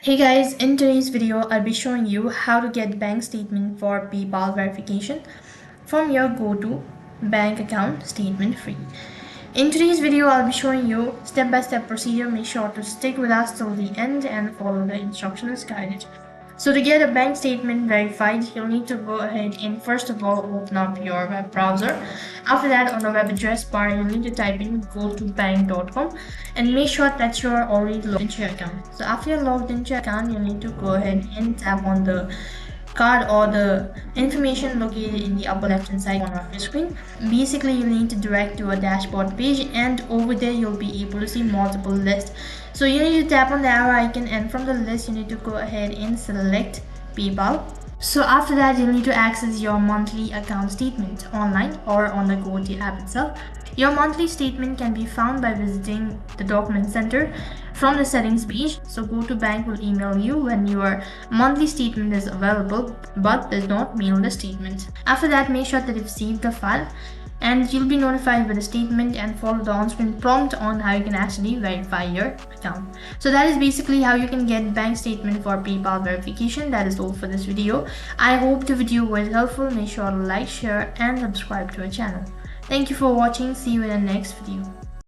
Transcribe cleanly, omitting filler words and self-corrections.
Hey guys, in today's video, I'll be showing you how to get bank statement for PayPal verification from your GoTo bank account statement free. In today's video, I'll be showing you step-by-step procedure. Make sure to stick with us till the end and follow the instructions guided. So to get a bank statement verified, you'll need to go ahead and first of all open up your web browser. After that, on the web address bar, you'll need to type in go2bank.com and make sure that you're already logged into your account. So after you're logged into your account, you'll need to go ahead and tap on the card or the information located in the upper left hand side corner of your screen. Basically, you'll need to direct to a dashboard page, and over there you'll be able to see multiple lists. So you need to tap on the arrow icon, and from the list you need to go ahead and select PayPal. So after that, you'll need to access your monthly account statement online or on the GoTo app itself. Your monthly statement can be found by visiting the document center from the settings page. So go2bank will email you when your monthly statement is available, but does not mail the statement. After that, make sure that you've saved the file and you'll be notified with the statement, and follow the on-screen prompt on how you can actually verify your account. So that is basically how you can get bank statement for PayPal verification. That is all for this video. I hope the video was helpful. Make sure to like, share and subscribe to our channel. Thank you for watching. See you in the next video.